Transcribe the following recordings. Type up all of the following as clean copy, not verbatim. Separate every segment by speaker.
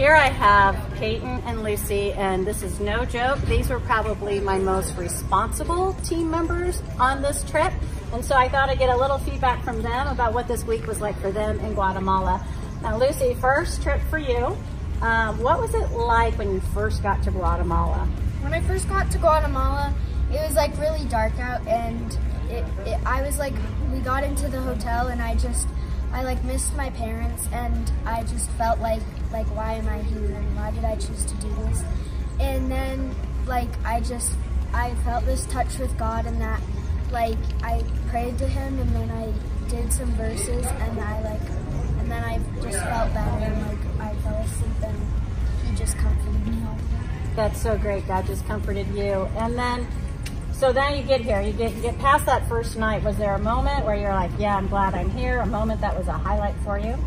Speaker 1: here I have Peyton and Lucy, and this is no joke. These were probably my most responsible team members on this trip. And so I thought I'd get a little feedback from them about what this week was like for them in Guatemala. Now, Lucy, first trip for you. What was it like when you first got to Guatemala?
Speaker 2: When I first got to Guatemala, it was like really dark out, and I was like, we got into the hotel and I like missed my parents, and I just felt like why am I here and why did I choose to do this? And then like I felt this touch with God, and that like I prayed to him, and then I did some verses, and then I just felt better, and like I fell asleep, and he just comforted me all day.
Speaker 1: That's so great. God just comforted you. And then so then you get here, you get past that first night. Was there a moment where you're like, yeah, I'm glad I'm here? A moment that was a highlight for you?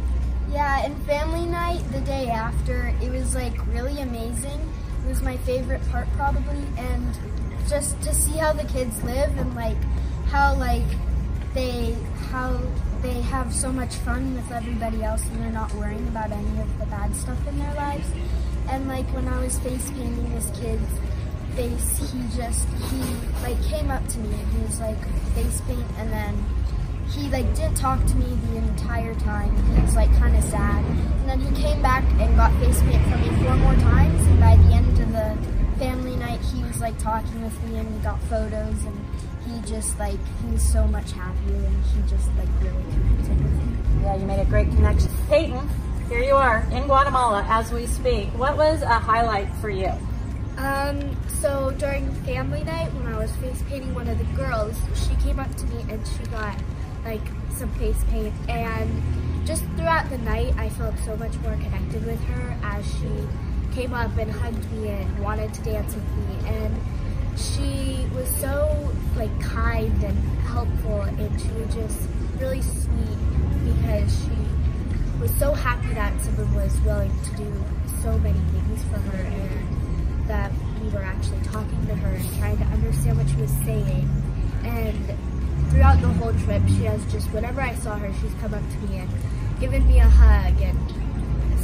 Speaker 2: Yeah, and family night the day after, it was like really amazing. It was my favorite part probably, and just to see how the kids live, and like how they have so much fun with everybody else, and they're not worrying about any of the bad stuff in their lives. And like when I was face painting this kid's face, he like came up to me and he was like face paint, and then he like didn't talk to me the entire time. He was like kind of sad, and then he came back and got face paint from me 4 more times, and by the end of the family night he was like talking with me, and we got photos, and he was so much happier, and he just like really connected with me.
Speaker 1: Yeah, you made a great connection. Peyton, here you are in Guatemala as we speak. What was a highlight for you?
Speaker 2: So during family night, when I was face painting one of the girls, she came up to me and she got like some face paint, and just throughout the night I felt so much more connected with her as she came up and hugged me and wanted to dance with me, and she was so like kind and helpful, and she was just really sweet because she was so happy that someone was willing to do so many things for her, and that we were actually talking to her and trying to understand what she was saying. And throughout the whole trip, she has just, whenever I saw her, she's come up to me and given me a hug and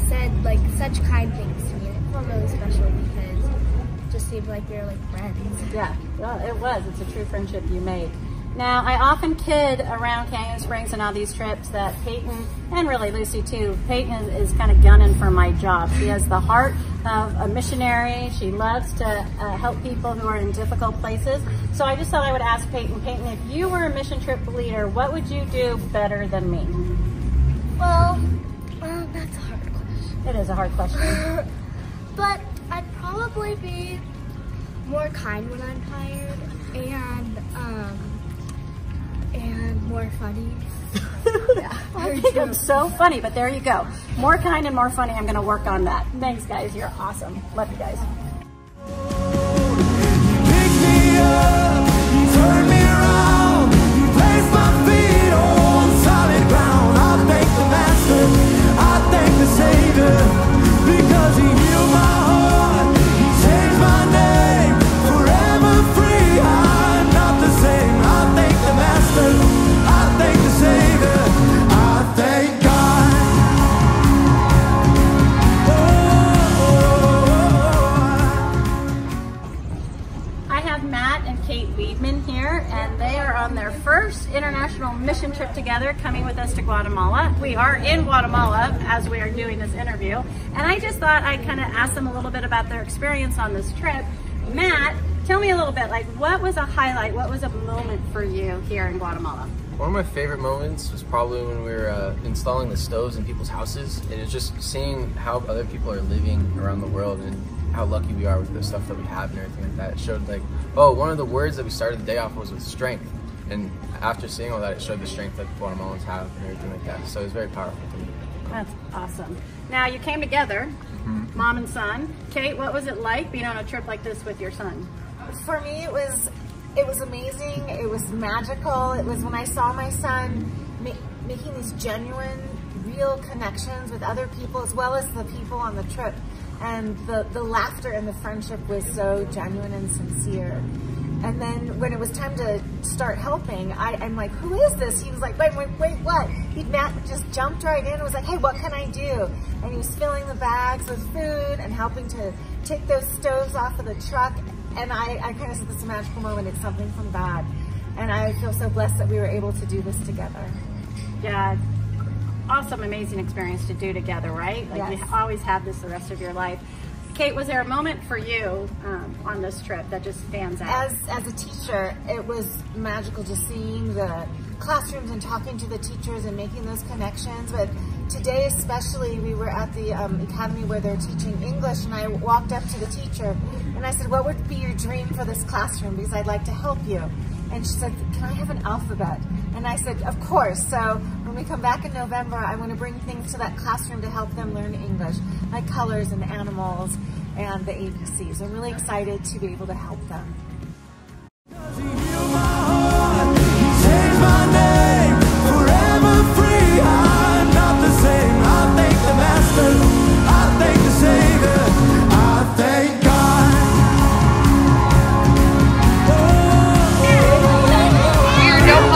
Speaker 2: said like such kind things to me. And it felt really special because it just seemed like we were like friends.
Speaker 1: Yeah, well, it was. It's a true friendship you made. Now, I often kid around Canyon Springs and all these trips that Peyton, and really Lucy too, Peyton is kind of gunning for my job. She has the heart of a missionary. She loves to help people who are in difficult places. So I just thought I would ask Peyton, if you were a mission trip leader, what would you do better than me?
Speaker 2: Well, that's a hard question.
Speaker 1: It is a hard question.
Speaker 2: But I'd probably be more kind when I'm tired, and more funny.
Speaker 1: Yeah. I think I'm so funny, but there you go. More kind and more funny. I'm going to work on that. Thanks, guys. You're awesome. Love you guys.
Speaker 3: Pick me up, turn me around, place my feet on solid ground. I thank the Master, I thank the Savior, because he healed my heart, he changed my name, forever free. I'm not the same. I thank the Master, I thank the Savior, I thank God.
Speaker 1: Here, and they are on their first international mission trip together, coming with us to Guatemala. We are in Guatemala as we are doing this interview, and I just thought I'd kind of ask them a little bit about their experience on this trip. Matt, tell me a little bit, like what was a highlight, what was a moment for you here in Guatemala?
Speaker 4: One of my favorite moments was probably when we were installing the stoves in people's houses, and it's just seeing how other people are living around the world and how lucky we are with the stuff that we have and everything like that. It showed like, oh, one of the words that we started the day off was with strength. And after seeing all that, it showed the strength that Guatemalans have and everything like that. So it was very powerful to me.
Speaker 1: That's awesome. Now you came together, mom and son. Kate, what was it like being on a trip like this with your son?
Speaker 5: For me, it was amazing. It was magical. It was when I saw my son making these genuine, real connections with other people as well as the people on the trip. And the laughter and the friendship was so genuine and sincere. And then when it was time to start helping, I'm like, who is this? He was like, wait, what? Matt just jumped right in and was like, hey, what can I do? And he was filling the bags with food and helping to take those stoves off of the truck. And I kind of said, this is a magical moment. It's something from God. And I feel so blessed that we were able to do this together.
Speaker 1: Yeah, awesome, amazing experience to do together, right? Like
Speaker 5: Yes.
Speaker 1: you always have this the rest of your life. Kate, was there a moment for you on this trip that just stands out?
Speaker 5: As a teacher, it was magical just seeing the classrooms and talking to the teachers and making those connections. But today especially, we were at the academy where they're teaching English, and I walked up to the teacher and I said, what would be your dream for this classroom? Because I'd like to help you. And she said, can I have an alphabet? And I said, of course. So when we come back in November, I want to bring things to that classroom to help them learn English, like colors and animals and the ABCs. I'm really excited to be able to help them.
Speaker 3: He healed my heart, he changed my name, forever free. I'm not the same. I thank the Master, I thank the Savior, I thank God.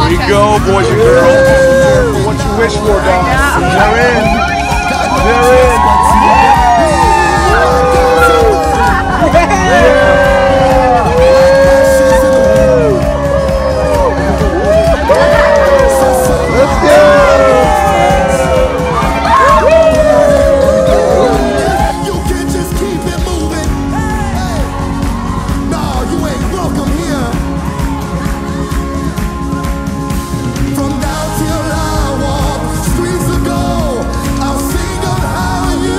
Speaker 6: Here you go, boys and girls. Careful what you wish for, guys. They're in. They're in. Let's go.
Speaker 3: You can just keep it moving. Hey. No, you ain't welcome here. From now till I walk streets of gold, I'll sing of how you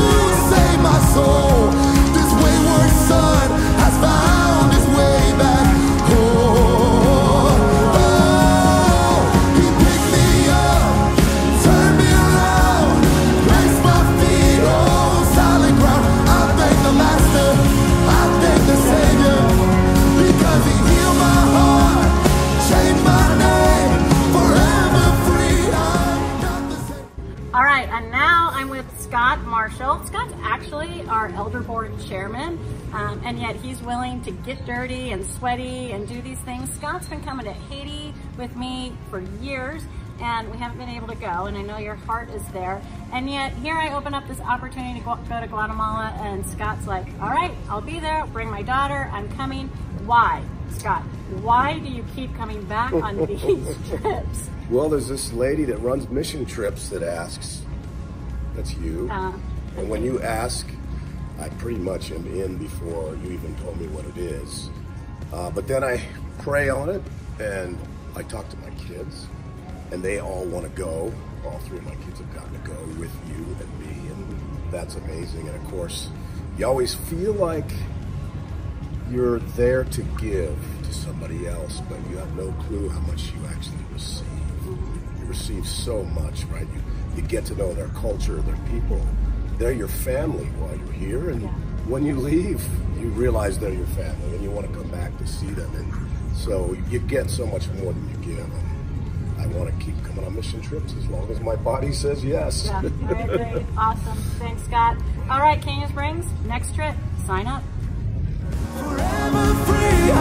Speaker 3: saved my soul. This wayward son has found his way back home. Oh, he picked me up, turned me around, placed my feet on solid ground. I thank the Master, I thank the Savior, because he healed my heart, changed my name, forever free. I'm not the same.
Speaker 1: All right, and now I'm with Scott Marshall. Scott's actually our elder board chairman, and yet he's willing to get dirty and sweaty and do these things. Scott's been coming to Haiti with me for years, and we haven't been able to go, and I know your heart is there. And yet here I open up this opportunity to go to Guatemala, and Scott's like, all right, I'll be there, bring my daughter, I'm coming. Why, Scott? Why do you keep coming back on these trips?
Speaker 6: Well, there's this lady that runs mission trips that asks. That's you. And when you ask, I pretty much am in before you even told me what it is. But then I pray on it, and I talk to my kids, and they all want to go. All three of my kids have gotten to go with you and me, and that's amazing. And of course, you always feel like you're there to give to somebody else, but you have no clue how much you actually receive. You receive so much, right? You get to know their culture, their people. They're your family while you're here, and when you leave, you realize they're your family, and you want to come back to see them. And so you get so much more than you give. And I want to keep coming on mission trips as long as my body says yes.
Speaker 1: Yeah, I agree. Awesome. Thanks, Scott. All right, Canyon Springs, next trip, sign up.
Speaker 3: Forever free.